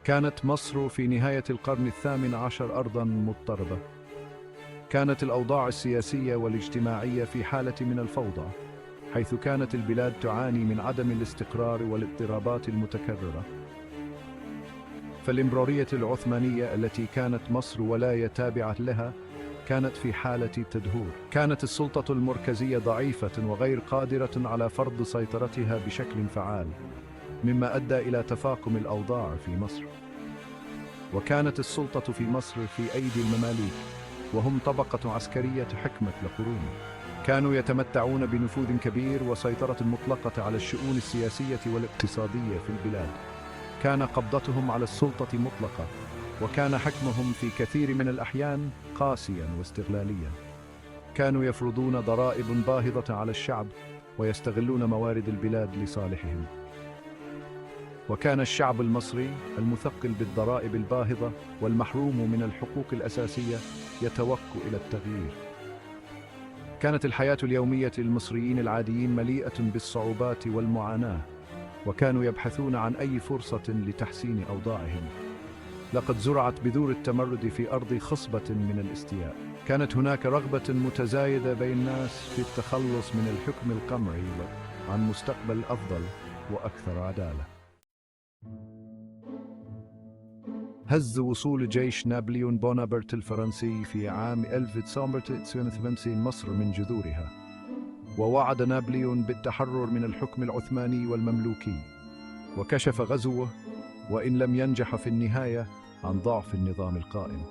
كانت مصر في نهاية القرن الثامن عشر أرضاً مضطربة. كانت الأوضاع السياسية والاجتماعية في حالة من الفوضى، حيث كانت البلاد تعاني من عدم الاستقرار والاضطرابات المتكررة. فالإمبراطورية العثمانية التي كانت مصر ولاية تابعة لها كانت في حالة تدهور. كانت السلطة المركزية ضعيفة وغير قادرة على فرض سيطرتها بشكل فعال، مما أدى إلى تفاقم الأوضاع في مصر. وكانت السلطة في مصر في أيدي المماليك، وهم طبقة عسكرية حكمت لقرون. كانوا يتمتعون بنفوذ كبير وسيطرة مطلقة على الشؤون السياسية والاقتصادية في البلاد. كان قبضتهم على السلطة مطلقة، وكان حكمهم في كثير من الأحيان قاسياً واستغلالياً. كانوا يفرضون ضرائب باهظة على الشعب ويستغلون موارد البلاد لصالحهم. وكان الشعب المصري المثقل بالضرائب الباهظة والمحروم من الحقوق الأساسية يتوق إلى التغيير. كانت الحياة اليومية للمصريين العاديين مليئة بالصعوبات والمعاناة، وكانوا يبحثون عن أي فرصة لتحسين أوضاعهم. لقد زرعت بذور التمرد في أرض خصبة من الاستياء. كانت هناك رغبة متزايدة بين الناس في التخلص من الحكم القمعي عن مستقبل أفضل وأكثر عدالة. هز وصول جيش نابليون بونابرت الفرنسي في عام 1952 مصر من جذورها، ووعد نابليون بالتحرر من الحكم العثماني والمملوكي. وكشف غزوه، وإن لم ينجح في النهاية، عن ضعف النظام القائم.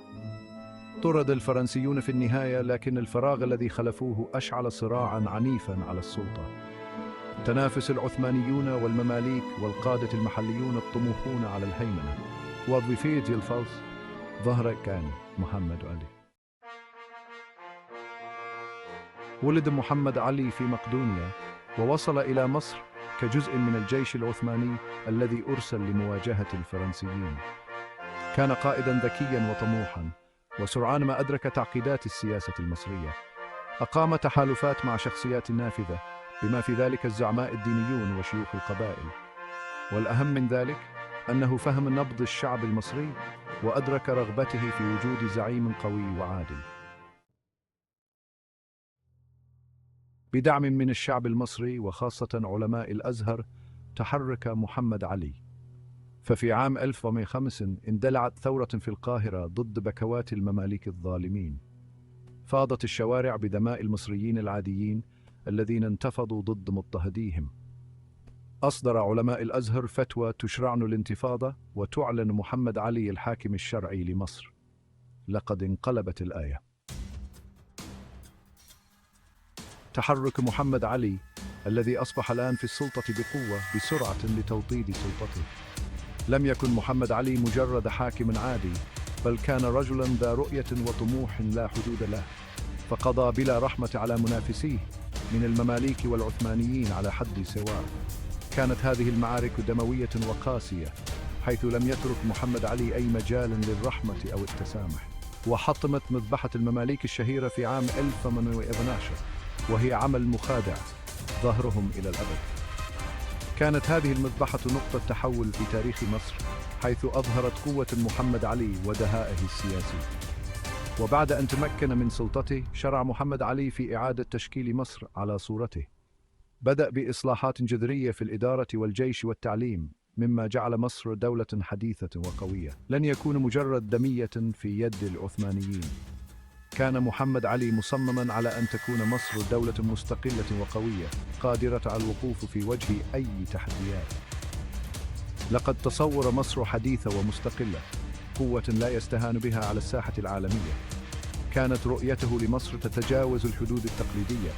طرد الفرنسيون في النهاية، لكن الفراغ الذي خلفوه أشعل صراعاً عنيفاً على السلطة. تنافس العثمانيون والمماليك والقادة المحليون الطموحون على الهيمنة. وظيفة الفلس ظهر كان محمد علي. ولد محمد علي في مقدونيا، ووصل إلى مصر كجزء من الجيش العثماني الذي أرسل لمواجهة الفرنسيين. كان قائداً ذكياً وطموحاً، وسرعان ما أدرك تعقيدات السياسة المصرية. أقام تحالفات مع شخصيات نافذة، بما في ذلك الزعماء الدينيون وشيوخ القبائل. والأهم من ذلك أنه فهم نبض الشعب المصري، وأدرك رغبته في وجود زعيم قوي وعادل. بدعم من الشعب المصري وخاصة علماء الأزهر، تحرك محمد علي. ففي عام 1905 اندلعت ثورة في القاهرة ضد بكوات المماليك الظالمين. فاضت الشوارع بدماء المصريين العاديين الذين انتفضوا ضد مضطهديهم. أصدر علماء الأزهر فتوى تشرعن الانتفاضة وتعلن محمد علي الحاكم الشرعي لمصر. لقد انقلبت الآية. تحرك محمد علي الذي أصبح الآن في السلطة بقوة بسرعة لتوطيد سلطته. لم يكن محمد علي مجرد حاكم عادي، بل كان رجلاً ذا رؤية وطموح لا حدود له. فقضى بلا رحمة على منافسيه من المماليك والعثمانيين على حد سواء. كانت هذه المعارك دموية وقاسية، حيث لم يترك محمد علي أي مجال للرحمة أو التسامح. وحطمت مذبحة المماليك الشهيرة في عام 1812، وهي عمل مخادع ظهرهم إلى الأبد. كانت هذه المذبحة نقطة تحول في تاريخ مصر، حيث أظهرت قوة محمد علي ودهائه السياسي. وبعد أن تمكن من سلطته، شرع محمد علي في إعادة تشكيل مصر على صورته. بدأ بإصلاحات جذرية في الإدارة والجيش والتعليم، مما جعل مصر دولة حديثة وقوية لن يكون مجرد دمية في يد العثمانيين. كان محمد علي مصمماً على أن تكون مصر دولة مستقلة وقوية، قادرة على الوقوف في وجه أي تحديات. لقد تصور مصر حديثة ومستقلة، قوة لا يستهان بها على الساحة العالمية. كانت رؤيته لمصر تتجاوز الحدود التقليدية،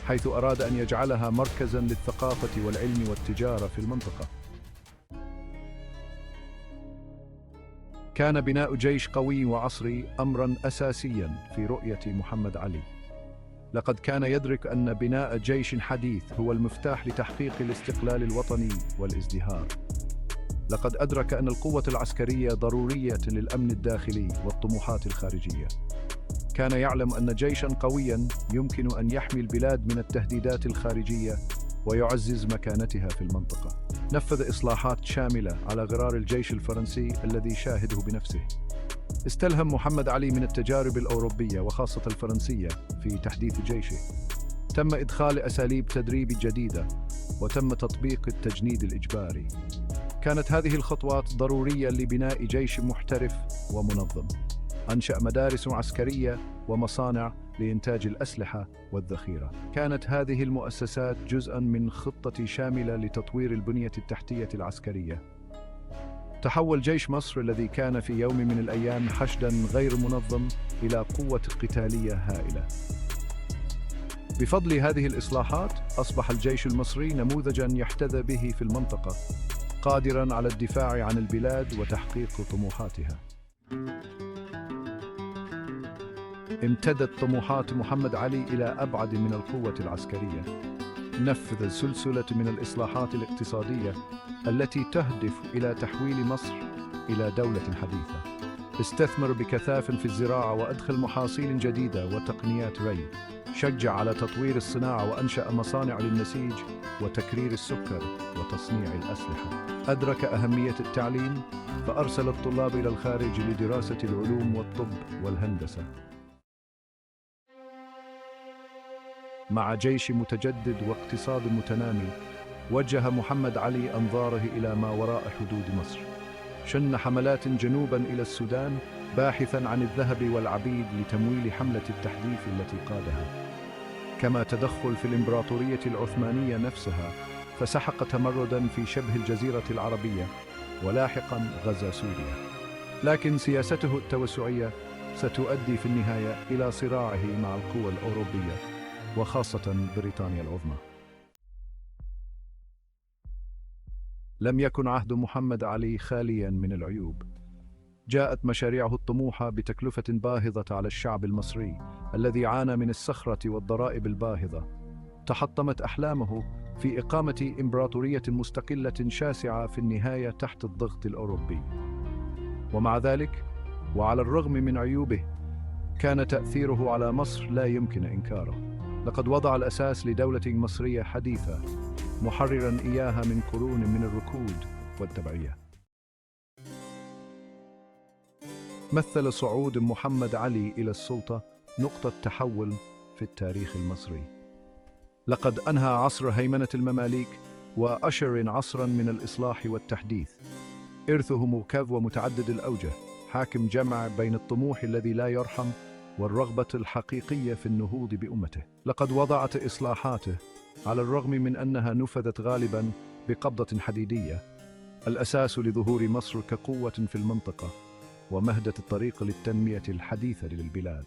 حيث أراد أن يجعلها مركزاً للثقافة والعلم والتجارة في المنطقة. كان بناء جيش قوي وعصري أمراً أساسياً في رؤية محمد علي. لقد كان يدرك أن بناء جيش حديث هو المفتاح لتحقيق الاستقلال الوطني والازدهار. لقد أدرك أن القوة العسكرية ضرورية للأمن الداخلي والطموحات الخارجية. كان يعلم أن جيشاً قوياً يمكن أن يحمي البلاد من التهديدات الخارجية ويعزز مكانتها في المنطقة. نفذ إصلاحات شاملة على غرار الجيش الفرنسي الذي شاهده بنفسه. استلهم محمد علي من التجارب الأوروبية وخاصة الفرنسية في تحديث جيشه. تم إدخال أساليب تدريب جديدة وتم تطبيق التجنيد الإجباري. كانت هذه الخطوات ضرورية لبناء جيش محترف ومنظم. أنشأ مدارس عسكرية ومصانع لإنتاج الأسلحة والذخيرة. كانت هذه المؤسسات جزءاً من خطة شاملة لتطوير البنية التحتية العسكرية. تحول جيش مصر الذي كان في يوم من الأيام حشداً غير منظم إلى قوة قتالية هائلة. بفضل هذه الإصلاحات أصبح الجيش المصري نموذجاً يحتذى به في المنطقة، قادراً على الدفاع عن البلاد وتحقيق طموحاتها. امتدت طموحات محمد علي إلى أبعد من القوة العسكرية. نفذ سلسلة من الإصلاحات الاقتصادية التي تهدف إلى تحويل مصر إلى دولة حديثة. استثمر بكثافة في الزراعة وأدخل محاصيل جديدة وتقنيات ري. شجع على تطوير الصناعة وأنشأ مصانع للنسيج وتكرير السكر وتصنيع الأسلحة. أدرك أهمية التعليم فأرسل الطلاب إلى الخارج لدراسة العلوم والطب والهندسة. مع جيش متجدد واقتصاد متنامي، وجه محمد علي أنظاره إلى ما وراء حدود مصر. شن حملات جنوباً إلى السودان باحثاً عن الذهب والعبيد لتمويل حملة التحديث التي قادها. كما تدخل في الإمبراطورية العثمانية نفسها، فسحق تمرداً في شبه الجزيرة العربية، ولاحقاً غزا سوريا. لكن سياسته التوسعية ستؤدي في النهاية إلى صراعه مع القوى الأوروبية وخاصة بريطانيا العظمى. لم يكن عهد محمد علي خالياً من العيوب. جاءت مشاريعه الطموحة بتكلفة باهظة على الشعب المصري الذي عانى من الصخرة والضرائب الباهظة. تحطمت أحلامه في إقامة إمبراطورية مستقلة شاسعة في النهاية تحت الضغط الأوروبي. ومع ذلك، وعلى الرغم من عيوبه، كان تأثيره على مصر لا يمكن إنكاره. لقد وضع الأساس لدولة مصرية حديثة، محرراً إياها من قرون من الركود والتبعية. مثل صعود محمد علي إلى السلطة نقطة تحول في التاريخ المصري. لقد أنهى عصر هيمنة المماليك وأشر عصراً من الإصلاح والتحديث. إرثه موكب ومتعدد الأوجه، حاكم جمع بين الطموح الذي لا يرحم والرغبة الحقيقية في النهوض بأمته. لقد وضعت إصلاحاته، على الرغم من أنها نفذت غالباً بقبضة حديدية، الأساس لظهور مصر كقوة في المنطقة ومهدت الطريق للتنمية الحديثة للبلاد.